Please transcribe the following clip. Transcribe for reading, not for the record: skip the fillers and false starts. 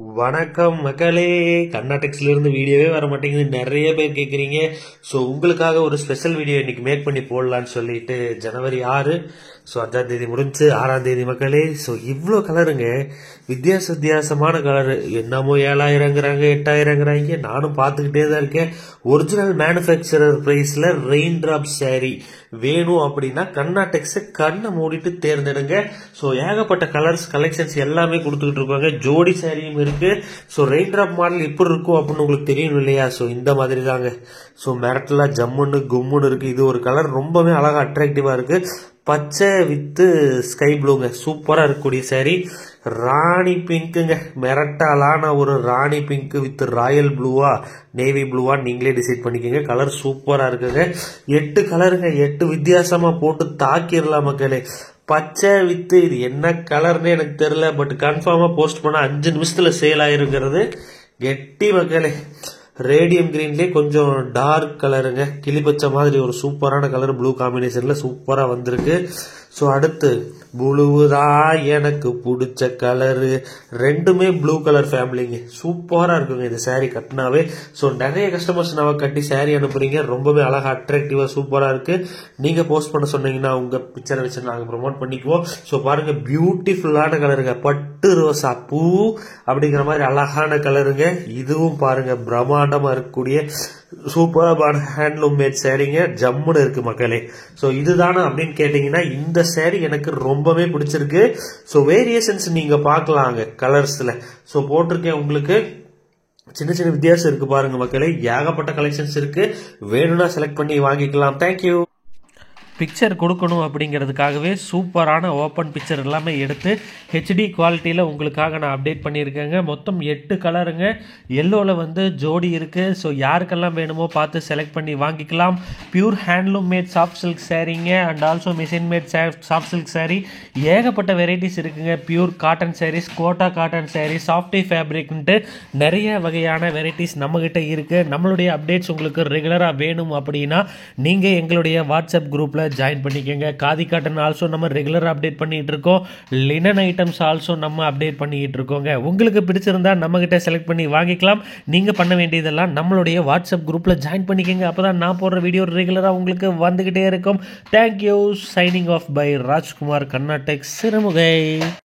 வணக்கம் மக்களே. கர்நாடெக்ஸ்லேருந்து வீடியோவே வர மாட்டேங்குது, நிறைய பேர் கேட்குறீங்க. ஸோ உங்களுக்காக ஒரு ஸ்பெஷல் வீடியோ இன்னைக்கு மேக் பண்ணி போடலான்னு சொல்லிட்டு ஜனவரி 6, ஸோ 5ஆம் தேதி முடிஞ்சு 6ஆம் தேதி மக்களே. ஸோ இவ்வளோ கலருங்க, வித்தியாசமான கலரு. என்னமோ 7000ங்கிறாங்க, 8000ங்கிறாங்க. நானும் பார்த்துக்கிட்டே தான் இருக்கேன். ஒரிஜினல் மேனுஃபேக்சரர் ப்ரைஸில் ரெயின் ட்ராப் சாரீ வேணும் அப்படின்னா கர்நாடெக்ஸை கண்ணை மூடிட்டு தேர்ந்தெடுங்க. ஸோ ஏகப்பட்ட கலர்ஸ் கலெக்ஷன்ஸ் எல்லாமே கொடுத்துக்கிட்டு இருக்காங்க. ஜோடி சாரியும் இருக்கு. ஸோ ரெயின் ட்ராப் மாடல் எப்படி இருக்கும் அப்படின்னு உங்களுக்கு தெரியும் இல்லையா? ஸோ இந்த மாதிரி தாங்க. ஸோ மெரட்டலா ஜம்முன்னு கும்முன்னு இருக்கு. இது ஒரு கலர் ரொம்பவே அழகா அட்ராக்டிவா இருக்கு. பச்சை வித்து ஸ்கை ப்ளூங்க, சூப்பரா இருக்கக்கூடிய சாரி. ராணி பிங்க்குங்க, மெரட்டாலான ஒரு ராணி பிங்க் வித் ராயல் ப்ளூவா நேவி ப்ளூவா நீங்களே டிசைட் பண்ணிக்கோங்க. கலர் சூப்பரா இருக்குங்க. 8 கலருங்க, 8 வித்தியாசமா போட்டு தாக்கிடலாம் மக்களே. பச்சை வித்து இது என்ன கலர்னு எனக்கு தெரியல, பட் கன்ஃபார்மா போஸ்ட் பண்ண 5 நிமிஷத்துல சேல் ஆயிருக்கிறது கெட்டி மக்களே. ரேடியம் கிரீன்லேயே கொஞ்சம் டார்க் கலருங்க, கிளிப்பச்சை மாதிரி ஒரு சூப்பரான கலர், ப்ளூ காம்பினேஷன்ல சூப்பரா வந்திருக்கு. ஸோ அடுத்து ப்ளூதான் எனக்கு பிடிச்ச கலரு. ரெண்டுமே ப்ளூ கலர் ஃபேமிலிங்க, சூப்பரா இருக்குங்க இந்த சாரீ கட்டினாவே. ஸோ நிறைய கஸ்டமர்ஸ் நம்ம கட்டி சாரீ அனுப்புறீங்க, ரொம்பவே அழகா அட்ராக்டிவா சூப்பரா இருக்கு. நீங்க போஸ்ட் பண்ண சொன்னீங்கன்னா உங்க பிக்சரை வச்சு நாங்கள் ப்ரொமோட் பண்ணிக்குவோம். ஸோ பாருங்க, பியூட்டிஃபுல்லான கலருங்க, பட்டு ரோசா பூ அப்படிங்கிற மாதிரி அழகான கலருங்க. இதுவும் பாருங்க பிரம்மாண்டமா இருக்கக்கூடிய சூப்பரான ஹேண்ட்லூம் மேட் சாரீங்க, ஜம்முன்னு இருக்கு மக்களே. ஸோ இதுதானா அப்படின்னு கேட்டீங்கன்னா இந்த சாரீ எனக்கு ரொம்பவே பிடிச்சிருக்கு. ஸோ வேரியேஷன்ஸ் நீங்க பார்க்கலாங்க கலர்ஸ்ல. ஸோ போட்டிருக்கேன் உங்களுக்கு, சின்ன வித்தியாசம் இருக்கு பாருங்க மக்களே. ஏகப்பட்ட கலெக்ஷன்ஸ் இருக்கு, வேணும்னா செலக்ட் பண்ணி வாங்கிக்கலாம். தேங்க்யூ. பிக்சர் கொடுக்கணும் அப்படிங்கிறதுக்காகவே சூப்பரான ஓப்பன் பிக்சர் எல்லாமே எடுத்து ஹெச்டி குவாலிட்டியில் உங்களுக்காக நான் அப்டேட் பண்ணியிருக்கேங்க. மொத்தம் 8 கலருங்க. எல்லோவில் வந்து ஜோடி இருக்குது. ஸோ யாருக்கெல்லாம் வேணுமோ பார்த்து செலக்ட் பண்ணி வாங்கிக்கலாம். Pure handloom made soft silk சாரீங்க and also machine made soft silk sari. ஏகப்பட்ட வெரைட்டிஸ் இருக்குங்க. Pure cotton saris, Kota cotton sari, softy ஃபேப்ரிக்ன்ட்டு நிறைய வகையான வெரைட்டிஸ் நம்மகிட்ட இருக்குது. நம்மளுடைய அப்டேட்ஸ் உங்களுக்கு ரெகுலராக வேணும் அப்படின்னா நீங்கள் எங்களுடைய வாட்ஸ்அப் குரூப்பில் ஜாயின் பண்ணிக்கோங்க. காதி காட்டன் ஆல்சோ நம்ம ரெகுலர் அப்டேட் பண்ணிட்டு இருக்கோம். லினன் ஐட்டம்ஸ் ஆல்சோ நம்ம அப்டேட் பண்ணிட்டு இருக்கோங்க. உங்களுக்கு பிடிச்சிருந்தா நம்ம கிட்ட செலக்ட் பண்ணி வாங்கிக்கலாம். நீங்க பண்ண வேண்டியதெல்லாம் நம்மளுடைய வாட்ஸ்அப் குரூப்ல ஜாயின் பண்ணிக்கோங்க. அப்பதான் நான் போடுற வீடியோ ரெகுலரா உங்களுக்கு வந்துகிட்டே இருக்கும். Thank you. Signing off by Rajkumar, Karnatex, Sirumugai.